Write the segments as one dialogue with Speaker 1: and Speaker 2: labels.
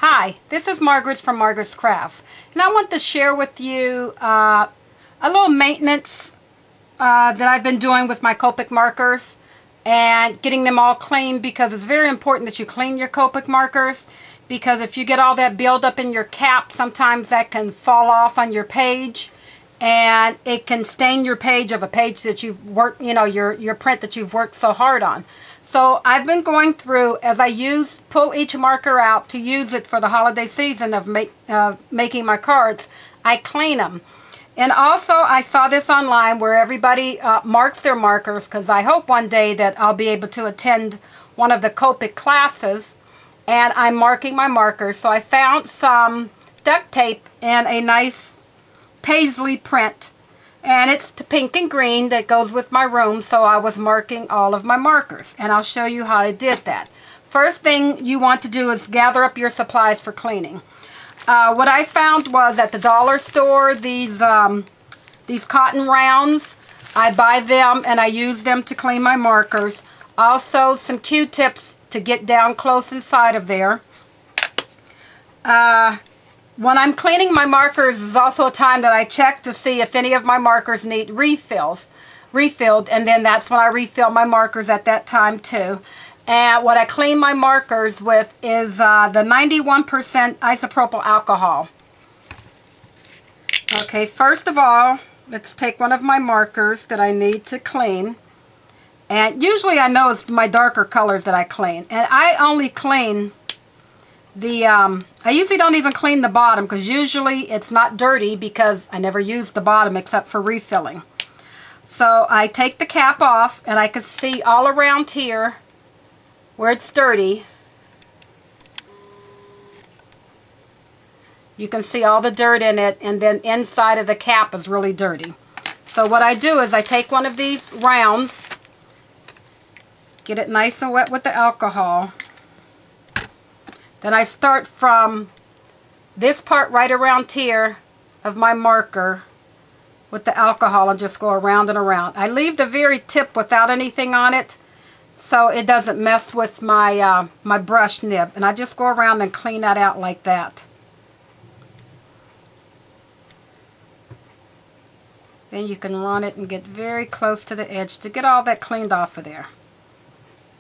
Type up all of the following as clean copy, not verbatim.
Speaker 1: Hi, this is Margaret from Margaret's Crafts, and I want to share with you a little maintenance that I've been doing with my Copic markers and getting them all clean, because it's very important that you clean your Copic markers, because if you get all that buildup in your cap, sometimes that can fall off on your page and it can stain your page of a page that you've worked, your print that you've worked so hard on. So I've been going through, as I pull each marker out to use it for the holiday season of making my cards, I clean them. And also I saw this online where everybody marks their markers, because I hope one day that I'll be able to attend one of the Copic classes, and I'm marking my markers. So I found some duct tape and a nice paisley print, and it's the pink and green that goes with my room, so I was marking all of my markers, and I'll show you how I did that. First thing you want to do is gather up your supplies for cleaning. What I found was at the dollar store, these cotton rounds. I buy them and I use them to clean my markers. Also some Q-tips to get down close inside of there. When I'm cleaning my markers is also a time that I check to see if any of my markers need refilled, and then that's when I refill my markers at that time too. And what I clean my markers with is the 91% isopropyl alcohol. Okay, first of all, let's take one of my markers that I need to clean. And usually I know it's my darker colors that I clean. And I only clean the, I usually don't even clean the bottom, because usually it's not dirty because I never use the bottom except for refilling. So I take the cap off, and I can see all around here where it's dirty. You can see all the dirt in it, and then inside of the cap is really dirty. So what I do is I take one of these rounds, get it nice and wet with the alcohol. Then I start from this part right around here of my marker with the alcohol and just go around and around. I leave the very tip without anything on it so it doesn't mess with my, my brush nib. And I just go around and clean that out like that. Then you can run it and get very close to the edge to get all that cleaned off of there.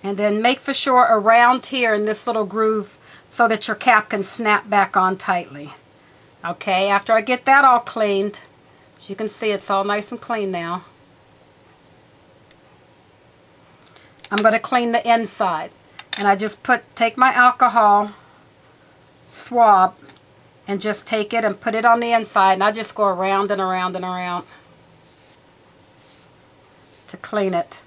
Speaker 1: And then make for sure around here in this little groove so that your cap can snap back on tightly. Okay, after I get that all cleaned, as you can see, it's all nice and clean now. I'm going to clean the inside. And I just take my alcohol swab and just take it and put it on the inside, and I just go around and around and around to clean it.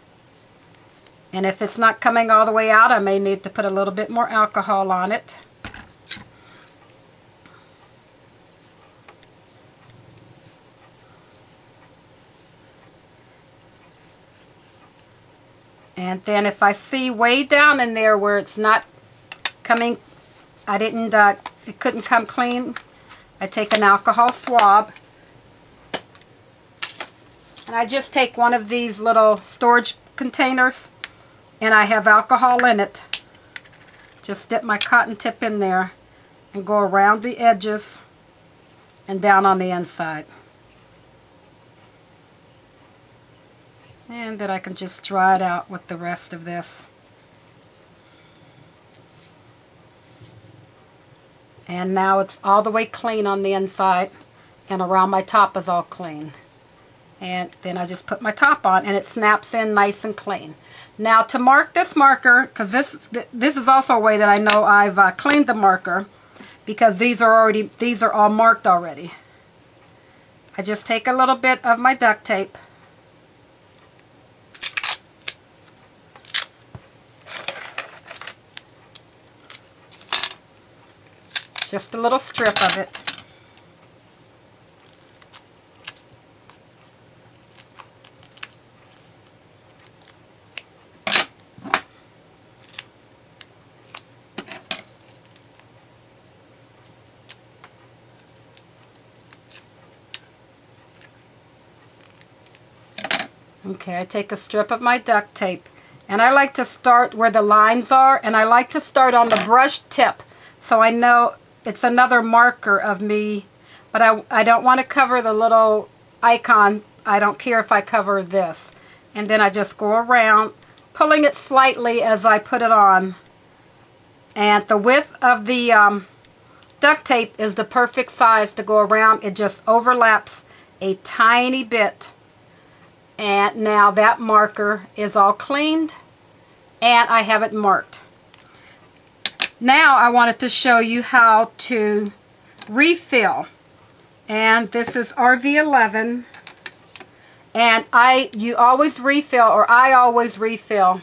Speaker 1: And if it's not coming all the way out, I may need to put a little bit more alcohol on it. And then if I see way down in there where it's not coming, it couldn't come clean, I take an alcohol swab. And I just take one of these little storage containers, and I have alcohol in it. Just dip my cotton tip in there and go around the edges and down on the inside. And then I can just dry it out with the rest of this. And now it's all the way clean on the inside, and around my top is all clean. And then I just put my top on, and it snaps in nice and clean. Now to mark this marker, because this is also a way that I know I've cleaned the marker, because these are all marked already. I just take a little bit of my duct tape, just a little strip of it. Okay, I take a strip of my duct tape, and I like to start where the lines are, and I like to start on the brush tip so I know it's another marker of me, but I don't want to cover the little icon. I don't care if I cover this. And then I just go around, pulling it slightly as I put it on. And the width of the duct tape is the perfect size to go around. It just overlaps a tiny bit. And now that marker is all cleaned and I have it marked. Now I wanted to show you how to refill. And this is RV11. And you always refill, or I always refill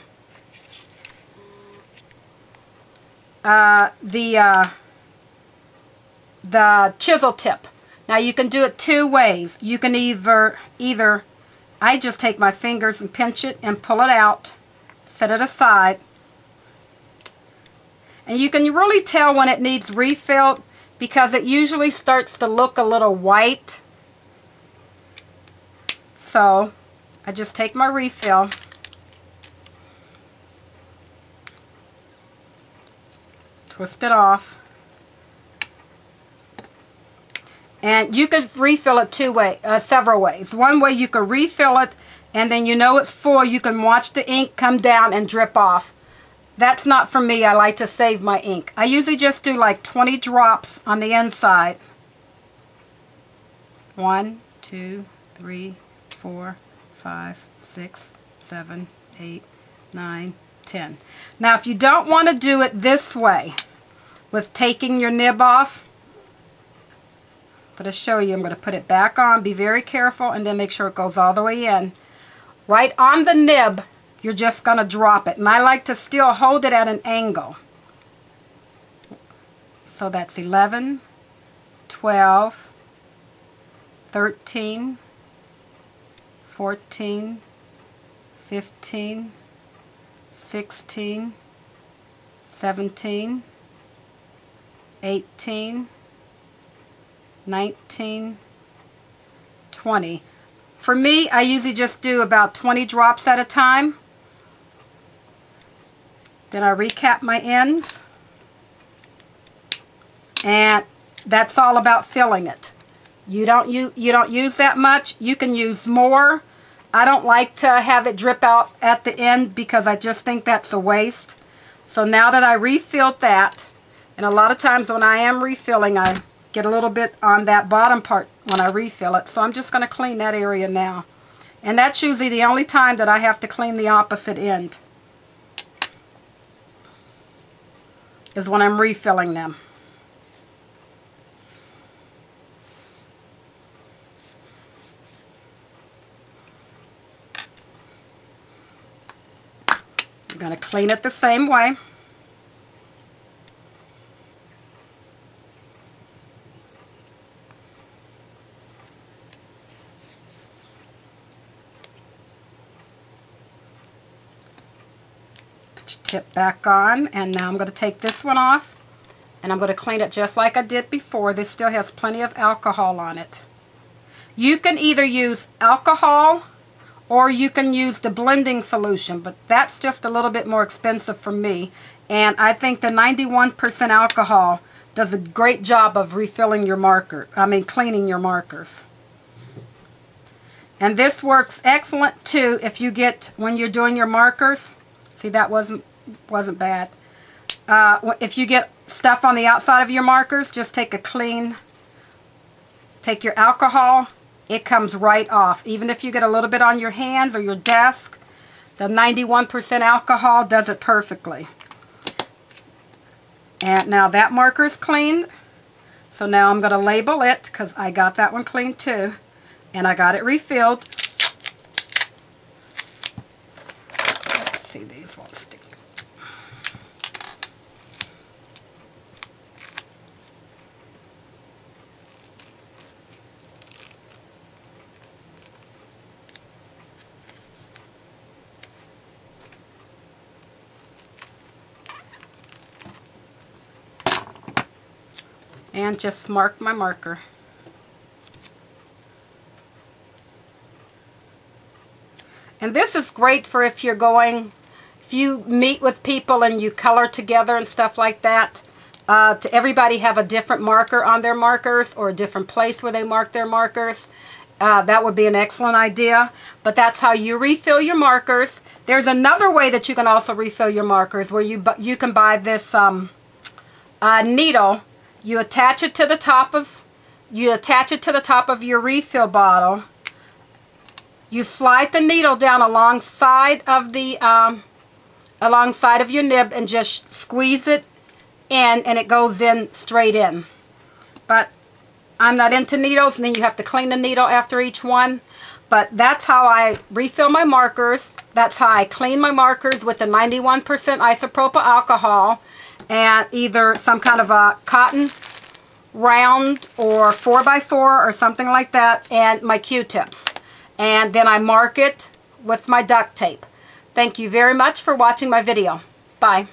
Speaker 1: the chisel tip. Now you can do it two ways. You can either I just take my fingers and pinch it and pull it out, set it aside. And you can really tell when it needs refilled because it usually starts to look a little white. So I just take my refill, twist it off, and you could refill it several ways. One way you could refill it and then you know it's full, you can watch the ink come down and drip off. That's not for me. I like to save my ink. I usually just do like 20 drops on the inside. 1, 2, 3, 4, 5, 6, 7, 8, 9, 10. Now if you don't want to do it this way with taking your nib off, I'm going to show you. I'm going to put it back on. Be very careful and then make sure it goes all the way in. Right on the nib, you're just going to drop it. And I like to still hold it at an angle. So that's 11, 12, 13, 14, 15, 16, 17, 18, 19, 20. For me, I usually just do about 20 drops at a time. Then I recap my ends. And that's all about filling it. You don't use that much. You can use more. I don't like to have it drip out at the end because I just think that's a waste. So now that I refilled that, and a lot of times when I am refilling, I get a little bit on that bottom part when I refill it. So I'm just going to clean that area now. And that's usually the only time that I have to clean the opposite end, is when I'm refilling them. I'm going to clean it the same way. Put your tip back on, and now I'm going to take this one off, and I'm going to clean it just like I did before. This still has plenty of alcohol on it. You can either use alcohol or you can use the blending solution, but that's just a little bit more expensive for me. And I think the 91% alcohol does a great job of refilling your cleaning your markers. And this works excellent too if you get, when you're doing your markers, see that wasn't bad. If you get stuff on the outside of your markers, just take your alcohol. It comes right off. Even if you get a little bit on your hands or your desk, the 91% alcohol does it perfectly. And now that marker is clean. So now I'm going to label it because I got that one clean too. And I got it refilled. Let's see, these won't stick. And just mark my marker. And this is great for if you meet with people and you color together and stuff like that. to everybody have a different marker on their markers or a different place where they mark their markers. That would be an excellent idea, but that's how you refill your markers. There's another way that you can also refill your markers where you can buy this needle. You attach it to the top of your refill bottle. You slide the needle down alongside of your nib and just squeeze it in, and it goes in straight in. But I'm not into needles, and then you have to clean the needle after each one. But that's how I refill my markers. That's how I clean my markers with the 91% isopropyl alcohol and either some kind of a cotton round or 4x4 or something like that, and my Q-tips. And then I mark it with my duct tape. Thank you very much for watching my video. Bye.